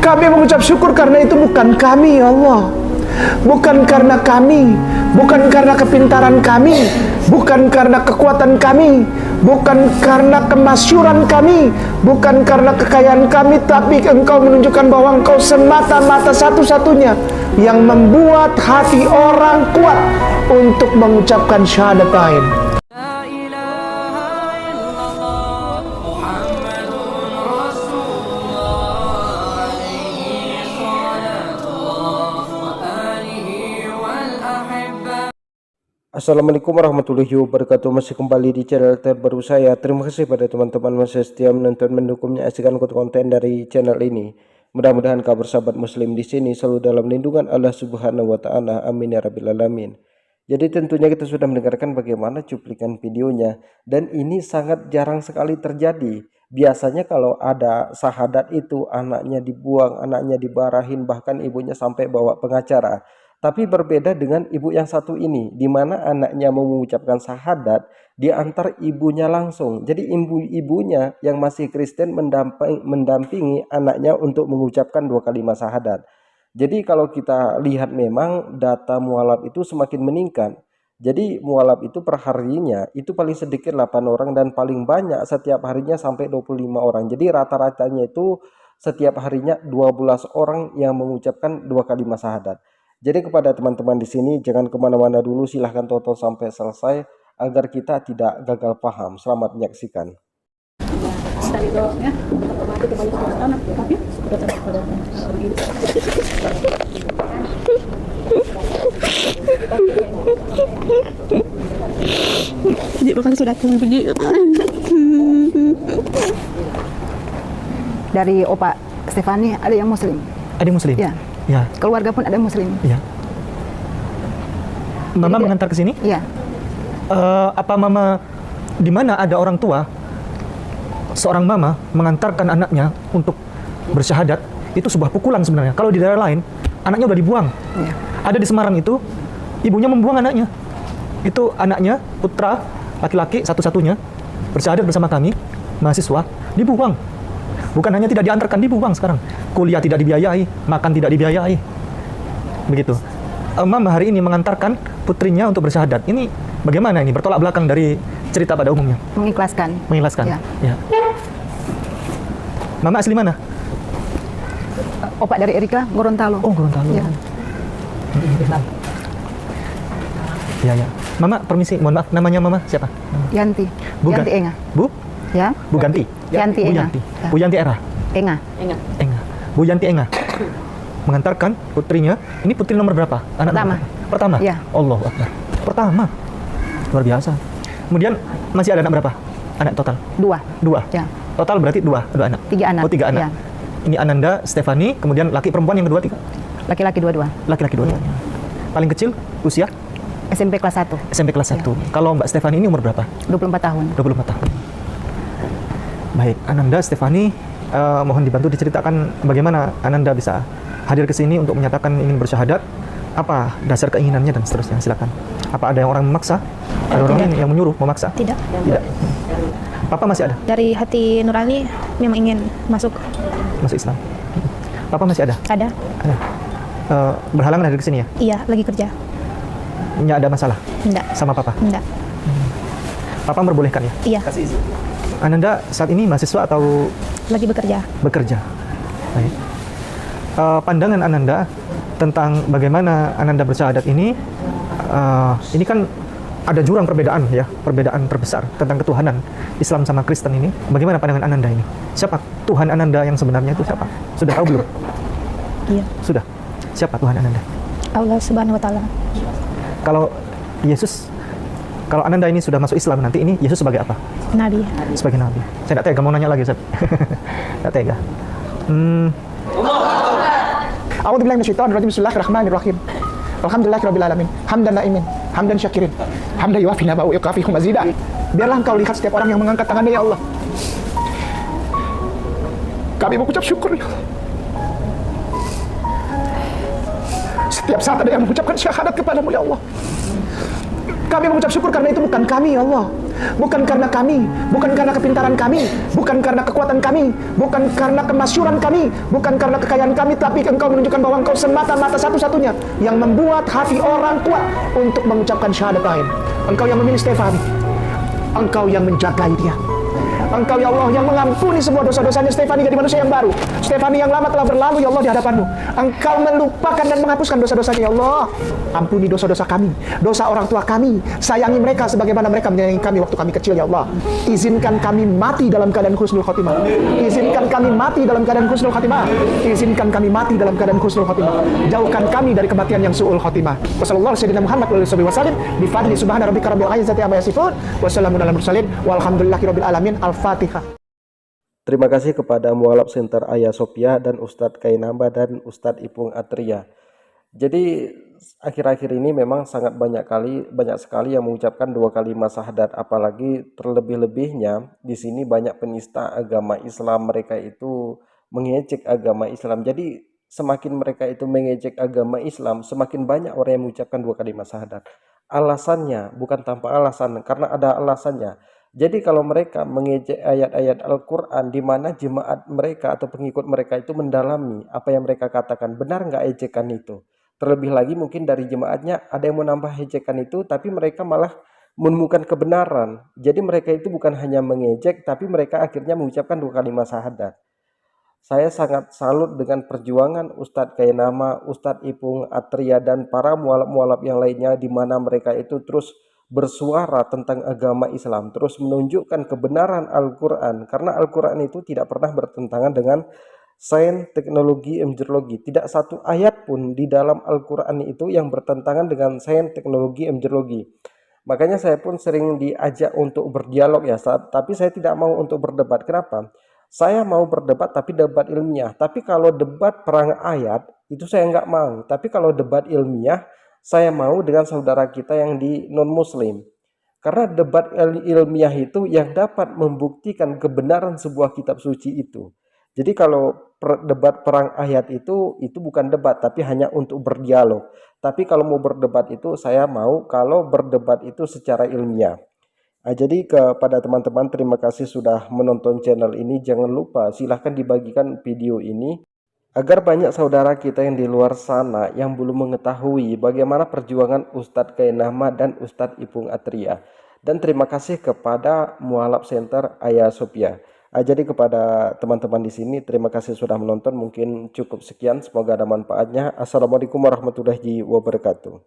Kami mengucap syukur karena itu bukan kami, ya Allah. Bukan karena kami, bukan karena kepintaran kami, bukan karena kekuatan kami, bukan karena kemasyuran kami, bukan karena kekayaan kami, tapi Engkau menunjukkan bahwa Engkau semata-mata satu-satunya yang membuat hati orang kuat untuk mengucapkan syahadatain. Assalamualaikum warahmatullahi wabarakatuh. Masih kembali di channel terbaru saya. Terima kasih pada teman-teman masih setia menonton, mendukung, menyaksikan konten dari channel ini. Mudah-mudahan kabar sahabat muslim di sini selalu dalam lindungan Allah Subhanahu wa taala. Amin ya rabbil alamin. Jadi tentunya kita sudah mendengarkan bagaimana cuplikan videonya, dan ini sangat jarang sekali terjadi. Biasanya kalau ada syahadat itu anaknya dibuang, anaknya dibarahin, bahkan ibunya sampai bawa pengacara. Tapi berbeda dengan ibu yang satu ini, di mana anaknya mau mengucapkan syahadat, diantar ibunya langsung. Jadi ibunya yang masih Kristen mendampingi anaknya untuk mengucapkan 2 kalimat syahadat. Jadi kalau kita lihat memang data mualaf itu semakin meningkat. Jadi mualaf itu per harinya itu paling sedikit 8 orang dan paling banyak setiap harinya sampai 25 orang. Jadi rata-ratanya itu setiap harinya 12 orang yang mengucapkan 2 kalimat syahadat. Jadi kepada teman-teman di sini jangan kemana-mana dulu, silahkan tonton sampai selesai agar kita tidak gagal paham. Selamat menyaksikan. Dari doanya, otomatis kembali ke tanah, tapi jadi bukan sudah tinggi. Dari Opa Stefani ada yang muslim. Ada yang muslim? Ya. Ya. Keluarga pun ada yang muslim. Ya. Mama Jadi, mengantar ke sini? Iya. Apa mama di mana ada orang tua, seorang mama mengantarkan anaknya untuk bersyahadat, itu sebuah pukulan sebenarnya. Kalau di daerah lain, anaknya udah dibuang. Ya. Ada di Semarang itu, ibunya membuang anaknya. Itu anaknya, putra, laki-laki satu-satunya, bersyahadat bersama kami, mahasiswa, dibuang. Bukan hanya tidak diantarkan, dibuang sekarang. Kuliah tidak dibiayai, makan tidak dibiayai. Begitu. Mama hari ini mengantarkan putrinya untuk bersyahadat. Ini bagaimana ini? Bertolak belakang dari cerita pada umumnya. Mengikhlaskan. Mengikhlaskan. Ya. Ya. Mama asli mana? Opa dari Erika, Gorontalo. Oh, Gorontalo. Ya. Ya, ya. Mama, permisi, mohon maaf. Namanya Mama siapa? Yanti. Bu Yanti Enga. Bu? Ya. Bu Ganti? Yanti Bu Enga. Yanti. Ya. Bu Yanti Era? Enga. Enga. Bu Yanti Enga mengantarkan putrinya. Ini putri nomor berapa? Anak Pertama. nomor pertama? Ya. Allahu Akbar. Pertama. Luar biasa. Kemudian masih ada anak berapa? Anak total? 2. 2. Ya. Total berarti 2 anak? 3 anak. Oh, 3 anak. Ya. Ini Ananda, Stefani, kemudian laki perempuan yang kedua 3? Laki-laki 2. Laki-laki 2. Paling kecil usia? SMP kelas 1. SMP kelas 1. Kalau Mbak Stefani ini umur berapa? 24 tahun. 24 tahun. Baik, Ananda, Stefani, mohon dibantu diceritakan bagaimana Ananda bisa hadir ke sini untuk menyatakan ingin bersyahadat. Apa dasar keinginannya dan seterusnya, silakan. Apa ada yang orang memaksa? Ada orang yang menyuruh, memaksa? Tidak. Tidak. Papa masih ada? Dari hati nurani memang ingin masuk. Masuk Islam. Papa masih ada? Ada. Ada. Berhalangan hadir ke sini ya? Iya, lagi kerja. Nggak ada masalah Enggak. sama Papa? Enggak. Papa memperbolehkan ya? Iya. Ananda saat ini mahasiswa atau Lagi bekerja. bekerja? Baik. Pandangan Ananda tentang bagaimana Ananda bersyahadat ini kan ada jurang perbedaan ya, perbedaan terbesar tentang ketuhanan Islam sama Kristen ini. Bagaimana pandangan Ananda ini? Siapa Tuhan Ananda yang sebenarnya itu siapa? Sudah tahu belum? Iya. Sudah. Siapa Tuhan Ananda? Allah Subhanahu wa taala. Kalau Yesus, kalau Ananda ini sudah masuk Islam, nanti ini Yesus sebagai apa? Nabi. Sebagai Nabi. Saya tidak tega mau nanya lagi, Ustaz. Tidak tega. A'udzubillahi minasyaitonir rajim. Bismillahirrahmanirrahim. Alhamdulillahirabbil alamin. Hamdan naimin, hamdan syakirin, hamdan yuwafi naba'u yukafi mazida. Biarlah Engkau lihat setiap orang yang mengangkat tangannya, ya Allah. Kami mengucap syukur, ya Allah. Setiap saat ada yang mengucapkan syahadat kepadamu, ya Allah. Kami mengucap syukur karena itu bukan kami, ya Allah. Bukan karena kami, bukan karena kepintaran kami, bukan karena kekuatan kami, bukan karena kemasyuran kami, bukan karena kekayaan kami, tapi Engkau menunjukkan bahwa Engkau semata-mata satu-satunya yang membuat hati orang kuat untuk mengucapkan syahadatain. Engkau yang memilih Stefani, Engkau yang menjagai dia. Engkau ya Allah yang mengampuni semua dosa-dosanya Stefani jadi manusia yang baru. Stefani yang lama telah berlalu ya Allah di hadapan-Mu. Engkau melupakan dan menghapuskan dosa-dosanya ya Allah. Ampuni dosa-dosa kami, dosa orang tua kami. Sayangi mereka sebagaimana mereka menyayangi kami waktu kami kecil ya Allah. Izinkan kami mati dalam keadaan husnul khotimah. Izinkan kami mati dalam keadaan husnul khotimah. Izinkan kami mati dalam keadaan husnul khotimah. Jauhkan kami dari kematian yang su'ul khotimah. Wassallallahu sayyidina Muhammad wa alihi wasallam bi fadli subhana rabbika rabbil izzati amma yasifun. Wassalamun alal mursalin walhamdulillahi rabbil alamin. Al-Fatihah. Terima kasih kepada Mualaf Center Ayah Sophia dan Ustadz Kainamba dan Ustadz Ipung Atria. Jadi akhir-akhir ini memang sangat banyak sekali yang mengucapkan 2 kalimat syahadat, apalagi terlebih-lebihnya di sini banyak penista agama Islam, mereka itu mengejek agama Islam. Jadi semakin mereka itu mengejek agama Islam, semakin banyak orang yang mengucapkan 2 kalimat syahadat. Alasannya bukan tanpa alasan, karena ada alasannya. Jadi kalau mereka mengejek ayat-ayat Al-Quran di mana jemaat mereka atau pengikut mereka itu mendalami apa yang mereka katakan, benar nggak ejekan itu? Terlebih lagi mungkin dari jemaatnya ada yang menambah ejekan itu, tapi mereka malah menemukan kebenaran. Jadi mereka itu bukan hanya mengejek, tapi mereka akhirnya mengucapkan 2 kalimat syahadat. Saya sangat salut dengan perjuangan Ustadz Kainama, Ustadz Ipung Atria, dan para mualaf-mualaf yang lainnya di mana mereka itu terus bersuara tentang agama Islam, terus menunjukkan kebenaran Al-Quran, karena Al-Quran itu tidak pernah bertentangan dengan sains, teknologi, embriologi. Tidak satu ayat pun di dalam Al-Quran itu yang bertentangan dengan sains, teknologi, embriologi. Makanya saya pun sering diajak untuk berdialog ya, tapi saya tidak mau untuk berdebat. Kenapa? Saya mau berdebat tapi debat ilmiah. Tapi kalau debat perang ayat itu saya nggak mau. Tapi kalau debat ilmiah saya mau dengan saudara kita yang di non-muslim. Karena debat ilmiah itu yang dapat membuktikan kebenaran sebuah kitab suci itu. Jadi kalau debat perang ayat itu bukan debat, tapi hanya untuk berdialog. Tapi kalau mau berdebat itu saya mau kalau berdebat itu secara ilmiah. Jadi kepada teman-teman, terima kasih sudah menonton channel ini. Jangan lupa silahkan dibagikan video ini agar banyak saudara kita yang di luar sana yang belum mengetahui bagaimana perjuangan Ustadz Kainama dan Ustadz Ipung Atria. Dan terima kasih kepada Mualaf Center Ayah Sophia. Jadi kepada teman-teman di sini, terima kasih sudah menonton. Mungkin cukup sekian, semoga ada manfaatnya. Assalamualaikum warahmatullahi wabarakatuh.